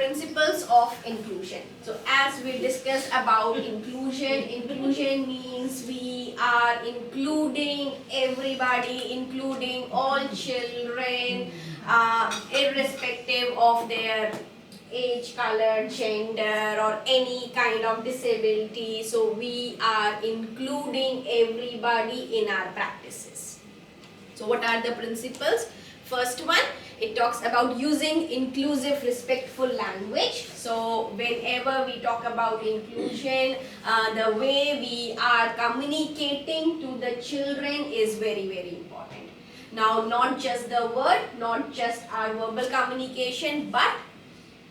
principles of inclusion. So as we discussed about inclusion means we are including everybody, including all children, irrespective of their age, color, gender or any kind of disability. So we are including everybody in our practices. So what are the principles? First one, it talks about using inclusive, respectful language. So whenever we talk about inclusion, the way we are communicating to the children is very, very important. Now, not just the word, not just our verbal communication, but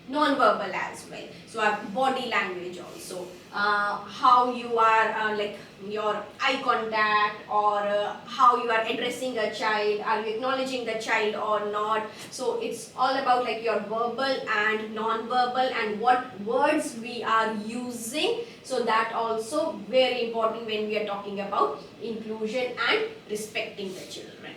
non-verbal as well. So our body language also, how you are like your eye contact, or how you are addressing a child, are you acknowledging the child or not. So it's all about like your verbal and non-verbal and what words we are using. So that also very important when we are talking about inclusion and respecting the children.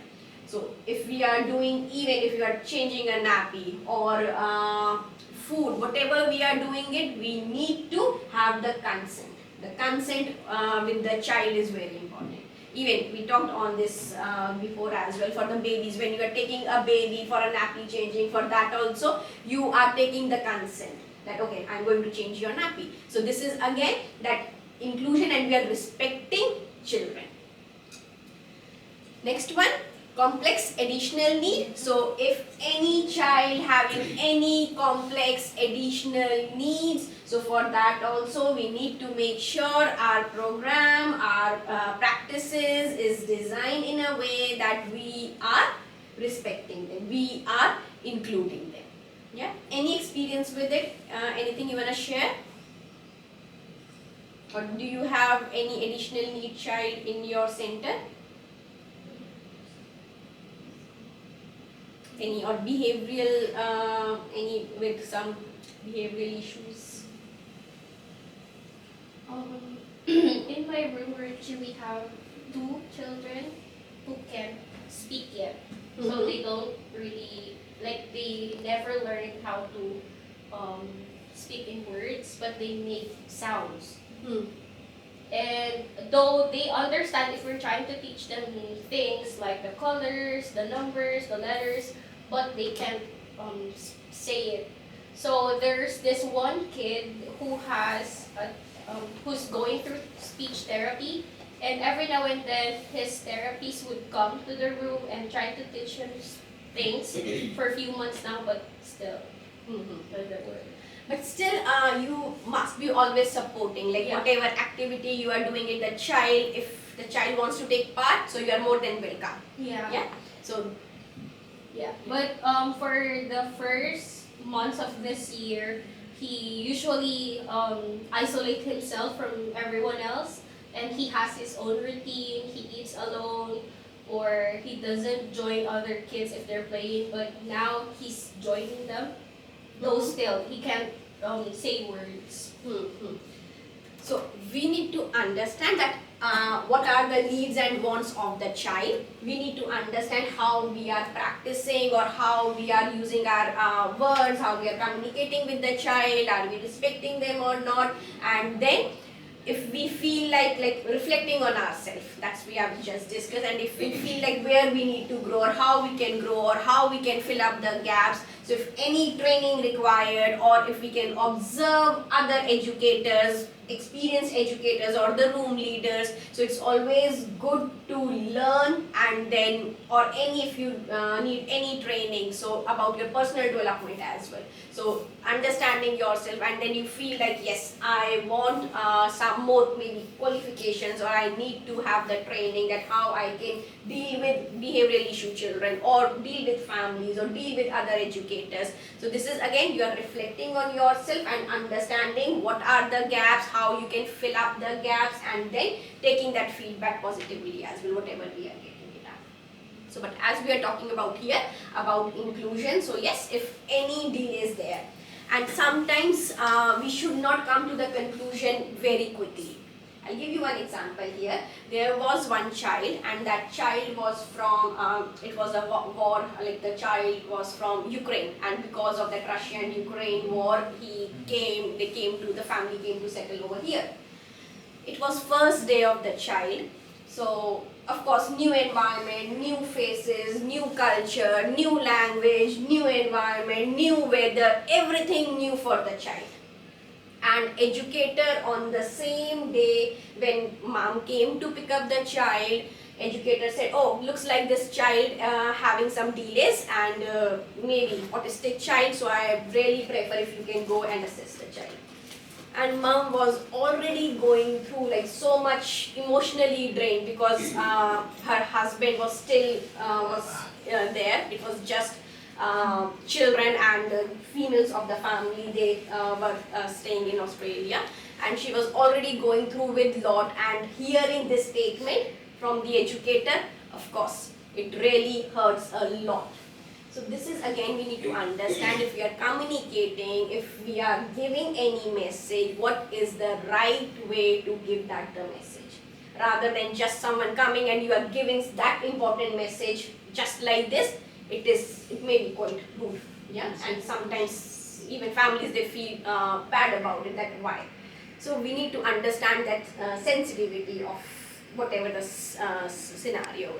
So if we are doing, even if you are changing a nappy or food, whatever we are doing it, we need to have the consent. The consent with the child is very important. Even we talked on this before as well, for the babies, when you are taking a baby for a nappy changing, for that also you are taking the consent that okay, I am going to change your nappy. So this is again that inclusion and we are respecting children. Next one, complex additional need. So if any child having any complex additional needs, so for that also we need to make sure our program, our practices is designed in a way that we are respecting them, we are including them. Yeah, any experience with it? Anything you want to share? Or do you have any additional need child in your center? Any or behavioral, any with some behavioral issues? In my room we actually have 2 children who can't speak yet. So they don't really, like they never learned how to speak in words, but they make sounds. And though they understand if we're trying to teach them things like the colors, the numbers, the letters, but they can't say it. So there's this one kid who has who's going through speech therapy, and every now and then his therapist would come to the room and try to teach him things for a few months now, but still doesn't work. But still, you must be always supporting, like whatever activity you are doing in the child, if the child wants to take part, so you are more than welcome. Yeah. So, yeah. But for the first months of this year, he usually isolates himself from everyone else, and he has his own routine. He eats alone, or he doesn't join other kids if they're playing. But now he's joining them. Though still, he can't say words. So we need to understand that what are the needs and wants of the child. We need to understand how we are practicing or how we are using our words, how we are communicating with the child, are we respecting them or not, and then if we feel like reflecting on ourselves, that's we have just discussed, and if we feel like where we need to grow or how we can grow or how we can fill up the gaps. So if any training required, or if we can observe other educators, experienced educators or the room leaders, so it's always good to learn, and then or any if you need any training, so about your personal development as well. So understanding yourself, and then you feel like yes, I want some more maybe qualifications, or I need to have the training that how I can deal with behavioral issue children or deal with families or deal with other educators. So this is again you are reflecting on yourself and understanding what are the gaps, how you can fill up the gaps, and then taking that feedback positively as well, whatever we are getting it up. So but as we are talking about here about inclusion, so yes, if any delay is there, and sometimes we should not come to the conclusion very quickly. I'll give you one example here. There was one child, and that child was from, it was a war, like the child was from Ukraine, and because of that Russian-Ukraine war, the family came to settle over here. It was first day of the child, so of course new environment, new faces, new culture, new language, new environment, new weather, everything new for the child. And educator on the same day when mom came to pick up the child, educator said, oh, looks like this child having some delays and maybe autistic child, so I really prefer if you can go and assist the child. And mom was already going through like so much emotionally drained because her husband was still there. It was just children and females of the family. They were staying in Australia, and she was already going through with lot, and hearing this statement from the educator, of course it really hurts a lot. So this is again, we need to understand, if we are communicating, if we are giving any message, what is the right way to give that the message, rather than just someone coming and you are giving that important message just like this. It may be quite rude, yeah, and sometimes even families, they feel bad about it, that why. So we need to understand that sensitivity of whatever the scenario